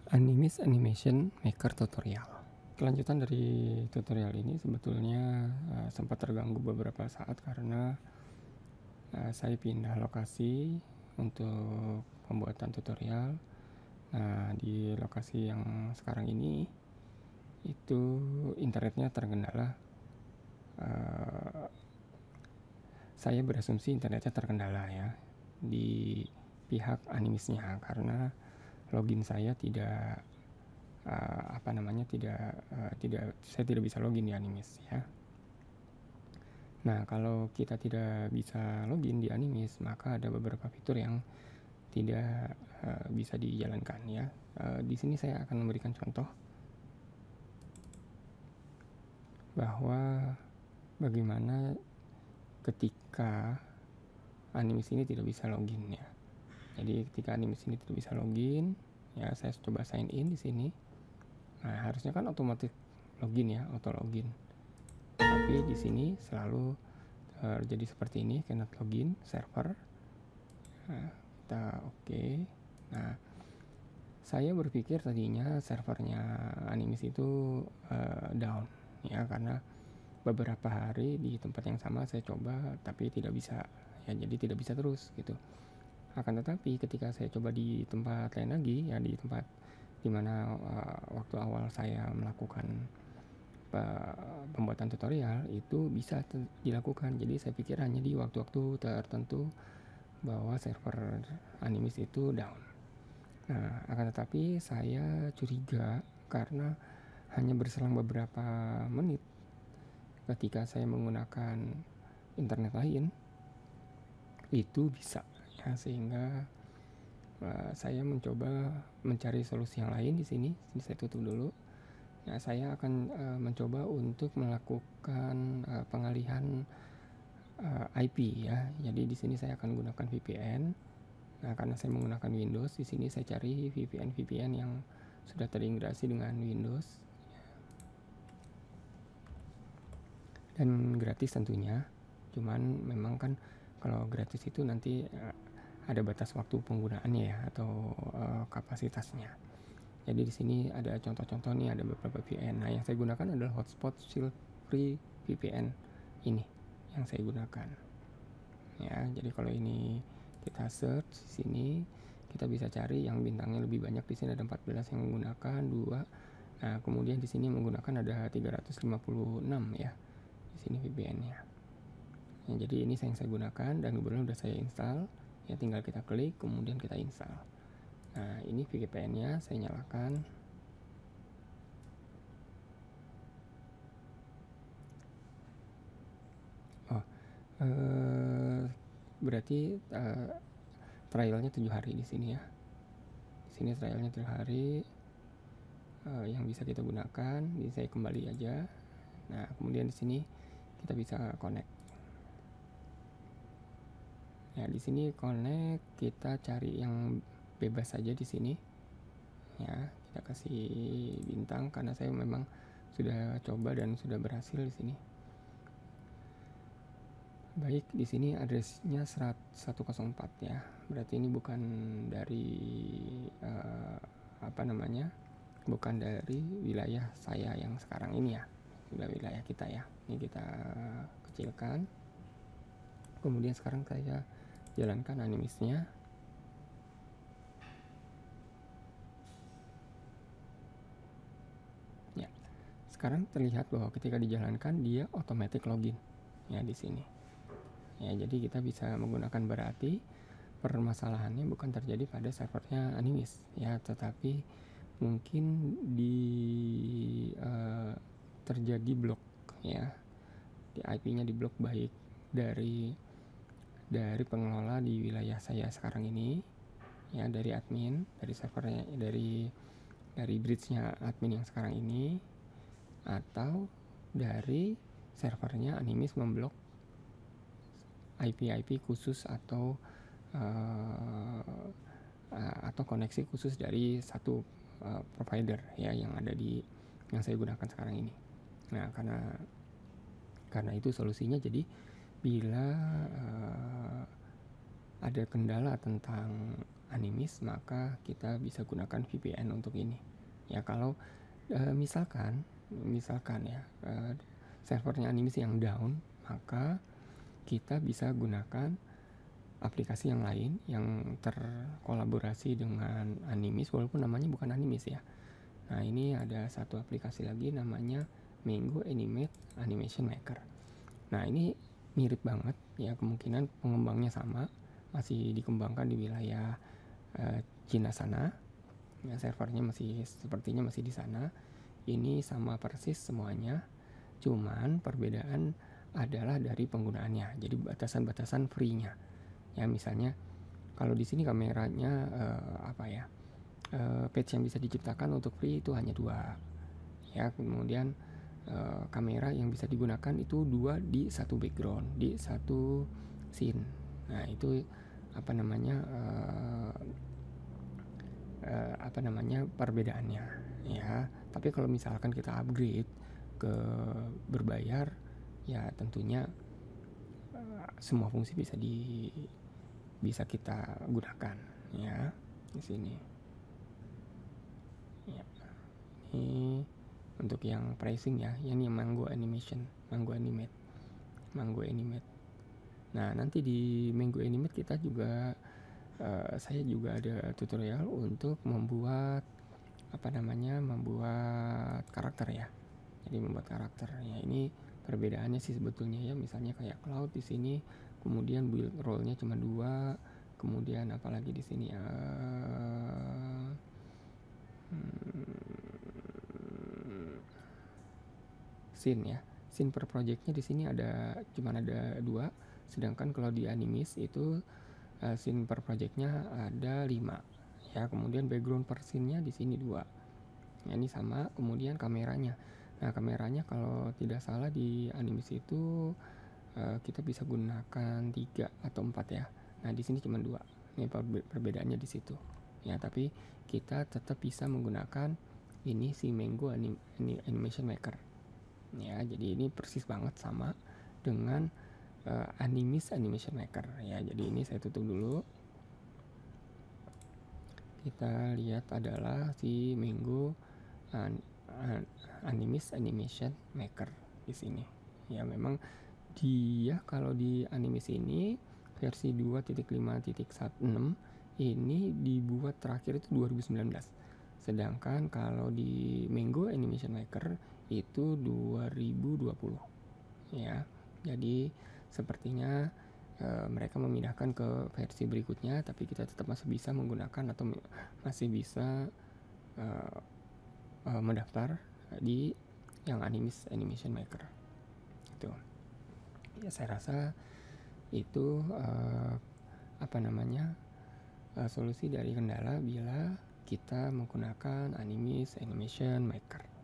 Animis Animation Maker Tutorial. Kelanjutan dari tutorial ini sebetulnya sempat terganggu beberapa saat karena saya pindah lokasi untuk pembuatan tutorial. Nah, di lokasi yang sekarang ini itu internetnya terkendala. Saya berasumsi internetnya terkendala ya di pihak animisnya karena login saya tidak saya tidak bisa login di Animis ya. Nah, kalau kita tidak bisa login di Animis, maka ada beberapa fitur yang tidak bisa dijalankan ya. Di sini saya akan memberikan contoh bahwa bagaimana ketika Animis ini tidak bisa login ya. Jadi ketika Animis ini tidak bisa login, ya saya coba sign in di sini. Nah, harusnya kan otomatis login ya, auto login. Tapi di sini selalu terjadi seperti ini, cannot login server. Nah, kita oke. Nah, saya berpikir tadinya servernya Animis itu down ya, karena beberapa hari di tempat yang sama saya coba tapi tidak bisa ya, jadi tidak bisa terus gitu. Akan tetapi ketika saya coba di tempat lain lagi ya, di tempat dimana waktu awal saya melakukan pembuatan tutorial itu bisa dilakukan. Jadi saya pikir hanya di waktu-waktu tertentu bahwa server Animis itu down. Nah, akan tetapi saya curiga karena hanya berselang beberapa menit ketika saya menggunakan internet lain itu bisa ya, sehingga saya mencoba mencari solusi yang lain di sini. Sini saya tutup dulu. Nah, saya akan mencoba untuk melakukan pengalihan IP ya. Jadi di sini saya akan gunakan VPN. Nah, karena saya menggunakan Windows, di sini saya cari VPN yang sudah terintegrasi dengan Windows dan gratis tentunya. Cuman memang kan kalau gratis itu nanti ada batas waktu penggunaannya ya, atau kapasitasnya. Jadi di sini ada contoh-contoh nih, ada beberapa VPN. Nah, yang saya gunakan adalah Hotspot Shield Free VPN ini yang saya gunakan. Ya, jadi kalau ini kita search di sini, kita bisa cari yang bintangnya lebih banyak. Di sini ada 14 yang menggunakan, 2. Nah, kemudian di sini menggunakan ada 356 ya. Di sini VPN-nya. Ya, jadi ini yang saya gunakan dan kebetulan udah saya install. Ya, tinggal kita klik kemudian kita install. Nah, ini VPN-nya saya nyalakan. Berarti trialnya 7 hari di sini ya. Di sini trialnya 7 hari yang bisa kita gunakan. Jadi saya kembali aja. Nah, kemudian di sini kita bisa connect. Ya, di sini connect, kita cari yang bebas saja di sini. Ya, kita kasih bintang karena saya memang sudah coba dan sudah berhasil di sini. Baik, di sini address-nya 104 ya. Berarti ini bukan dari bukan dari wilayah saya yang sekarang ini ya. Sudah wilayah kita ya. Ini kita kecilkan. Kemudian sekarang saya jalankan animisnya. Ya. Sekarang terlihat bahwa ketika dijalankan dia otomatis login ya di sini. Ya, jadi kita bisa menggunakan, berarti permasalahannya bukan terjadi pada servernya Animis ya, tetapi mungkin terjadi blok ya, di IP-nya di blok, baik dari pengelola di wilayah saya sekarang ini ya, dari admin, dari servernya, dari bridge-nya admin yang sekarang ini, atau dari servernya Animis memblok IP khusus atau koneksi khusus dari satu provider ya yang ada di yang saya gunakan sekarang ini. Nah, karena itu solusinya, jadi bila ada kendala tentang Animis, maka kita bisa gunakan VPN untuk ini. Ya kalau misalkan ya servernya Animis yang down, maka kita bisa gunakan aplikasi yang lain yang terkolaborasi dengan Animis, walaupun namanya bukan Animis ya. Nah ini ada satu aplikasi lagi namanya Mango Animation Maker. Nah ini mirip banget ya, kemungkinan pengembangnya sama, masih dikembangkan di wilayah Cina sana ya, servernya masih sepertinya masih di sana. Ini sama persis semuanya, cuman perbedaan adalah dari penggunaannya. Jadi batasan-batasan free-nya ya, misalnya kalau di sini kameranya page yang bisa diciptakan untuk free itu hanya 2 ya. Kemudian kamera yang bisa digunakan itu 2 di satu background, di satu scene. Nah itu perbedaannya ya. Tapi kalau misalkan kita upgrade ke berbayar ya, tentunya semua fungsi bisa kita gunakan ya di sini ya. Ini untuk yang pricing ya, ini Mango Animate. Nah nanti di Mango Animate kita juga saya juga ada tutorial untuk membuat karakter ya. Jadi membuat karakter ya, ini perbedaannya sih sebetulnya ya. Misalnya kayak Cloud di sini, kemudian build role-nya cuma 2, kemudian apalagi di sini scene ya. Scene per projectnya di sini cuma ada 2, sedangkan kalau di Animis itu scene per projectnya ada 5 ya. Kemudian background per scene-nya di sini 2 ya, ini sama. Kemudian kameranya, nah kameranya kalau tidak salah di Animis itu kita bisa gunakan 3 atau 4 ya. Nah di sini cuma 2, ini perbedaannya di situ ya. Tapi kita tetap bisa menggunakan ini si Mango Animation Maker ya. Jadi ini persis banget sama dengan Animis Animation Maker ya. Jadi ini saya tutup dulu. Kita lihat adalah si Mango Animis Animation Maker di sini ya. Memang dia kalau di Animis ini versi 2.5.16 ini dibuat terakhir itu 2019, sedangkan kalau di Mango Animation Maker itu 2020 ya. Jadi sepertinya mereka memindahkan ke versi berikutnya, tapi kita tetap masih bisa menggunakan atau masih bisa mendaftar di yang Animis Animation Maker itu ya. Saya rasa itu solusi dari kendala bila kita menggunakan Animis Animation Maker.